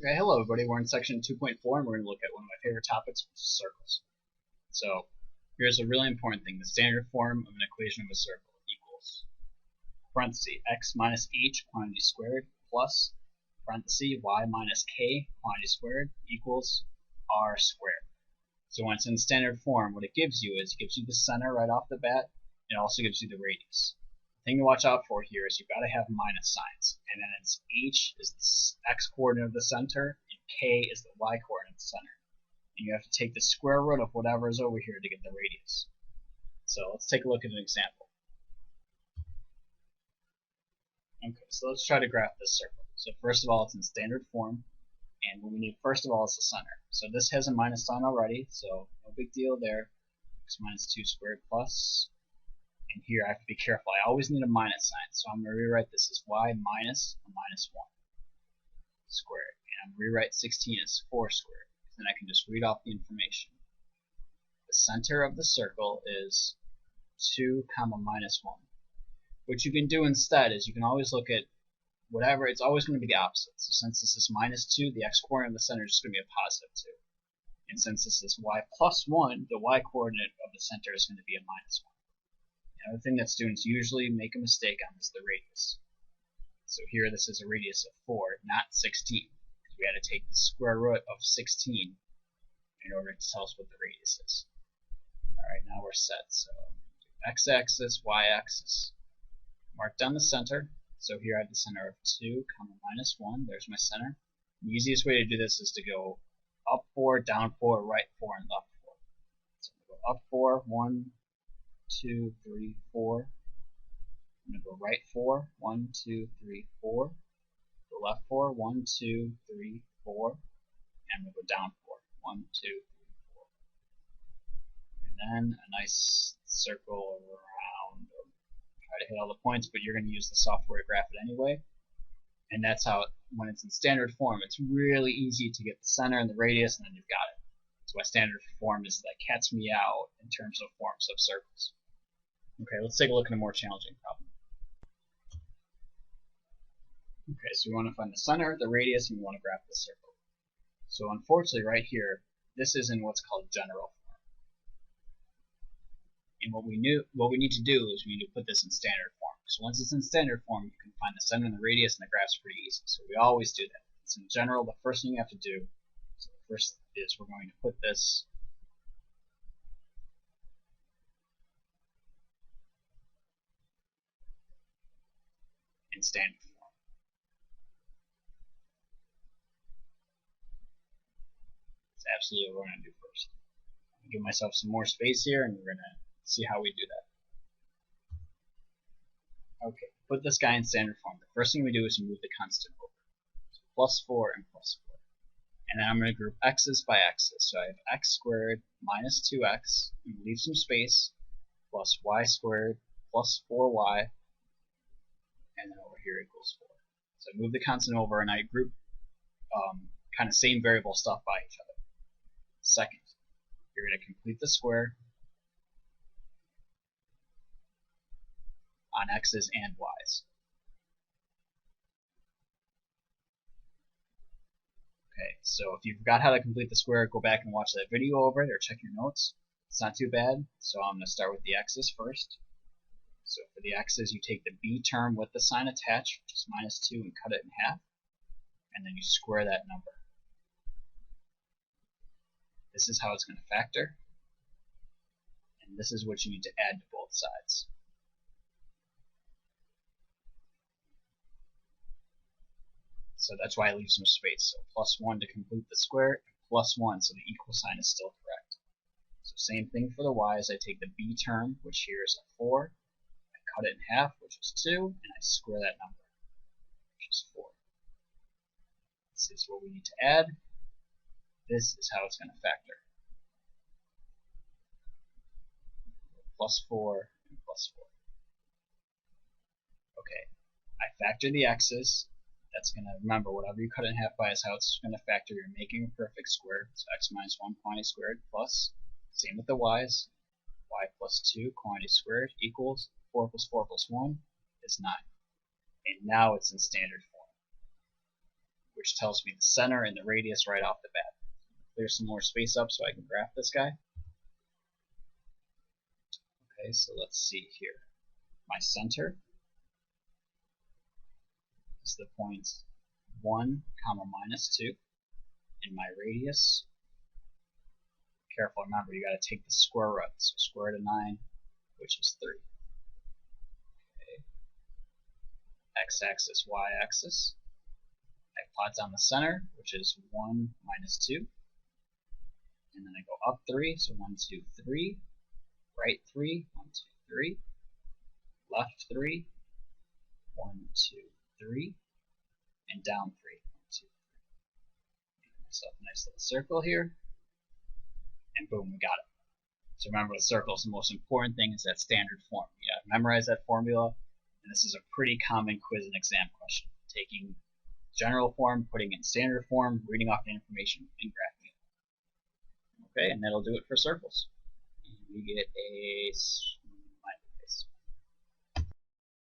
Okay, hello everybody, we're in section 2.4 and we're going to look at one of my favorite topics, which is circles. So here's a really important thing. The standard form of an equation of a circle equals parenthesis x minus h quantity squared plus parenthesis y minus k quantity squared equals r squared. So when it's in standard form, what it gives you is it gives you the center right off the bat. It also gives you the radius. The thing to watch out for here is you've got to have minus signs, and then it's h is the x coordinate of the center, and k is the y coordinate of the center. And you have to take the square root of whatever is over here to get the radius. So let's take a look at an example. Okay, so let's try to graph this circle. So first of all, it's in standard form, and what we need first of all is the center. So this has a minus sign already, so no big deal there. X minus 2 squared plus, and here I have to be careful. I always need a minus sign, so I'm going to rewrite this as y minus a minus 1 squared. And I'm going to rewrite 16 as 4 squared. Then I can just read off the information. The center of the circle is 2 comma minus 1. What you can do instead is you can always look at whatever, it's always going to be the opposite. So since this is minus 2, the x coordinate of the center is just going to be a positive 2. And since this is y plus 1, the y coordinate of the center is going to be a minus 1. Another thing that students usually make a mistake on is the radius. So here this is a radius of 4, not 16. Because we had to take the square root of 16 in order to tell us what the radius is. Alright, now we're set. So x-axis, y-axis. Mark down the center. So here I have the center of 2 comma minus 1. There's my center. The easiest way to do this is to go up 4, down 4, right 4, and left 4. So I'm going to go up 4, 1, 2, 3, 4. I'm going to go right 4, 1, 2, 3, 4. Go left 4, 1, 2, 3, 4. And I'm going to go down 4, 1, 2, 3, 4. And then a nice circle around. Try to hit all the points, but you're going to use the software to graph it anyway. And that's how, when it's in standard form, it's really easy to get the center and the radius, and then you've got it. That's why standard form is like catch me out in terms of forms of circles. Okay, let's take a look at a more challenging problem. Okay, so we want to find the center, the radius, and we want to graph the circle. So unfortunately, right here, this is in what's called general form. And what we need to do is we need to put this in standard form. So once it's in standard form, you can find the center and the radius, and the graph's pretty easy. So we always do that. It's in general, the first thing you have to do, so the first is we're going to put this in standard form. That's absolutely what we're going to do first. I'll give myself some more space here, and we're going to see how we do that. Okay, put this guy in standard form. The first thing we do is move the constant over. So plus 4 and plus 4. And then I'm going to group x's by x's. So I have x squared minus 2x, and leave some space, plus y squared plus 4y, and then over here equals 4. So I move the constant over, and I group kind of same variable stuff by each other. Second, you're going to complete the square on x's and y's. Okay, so if you forgot how to complete the square, go back and watch that video over it or check your notes. It's not too bad. So I'm going to start with the x's first. So for the x's, you take the b term with the sign attached, which is minus 2, and cut it in half. And then you square that number. This is how it's going to factor. And this is what you need to add to both sides. So that's why I leave some space. So plus 1 to complete the square, and plus 1 so the equal sign is still correct. So same thing for the y's. I take the b term, which here is a 4, I cut it in half, which is 2, and I square that number, which is 4. This is what we need to add. This is how it's going to factor. Plus 4 and plus 4. Okay, I factor the x's. That's going to, remember, whatever you cut it in half by is how it's going to factor. You're making a perfect square. So x minus 1 quantity squared plus, same with the y's, y plus 2 quantity squared equals 4 plus 4 plus 1 is 9. And now it's in standard form, which tells me the center and the radius right off the bat. Clear some more space up so I can graph this guy. Okay, so let's see here. My center is the point 1, comma, minus 2, and my radius, careful, remember, you got to take the square root, so square root of 9, which is 3. Okay. X-axis, y-axis. I plot down the center, which is 1 minus 2, and then I go up 3, so 1, 2, 3, right 3, 1, 2, 3, left 3, 1, 2, 3, and down 3, 1, 2, 3. Make myself a nice little circle here, and boom, we got it. So remember, with circles, the most important thing is that standard form. You gotta memorize that formula, and this is a pretty common quiz and exam question. Taking general form, putting it in standard form, reading off the information, and graphing it. Okay, and that'll do it for circles. And we get a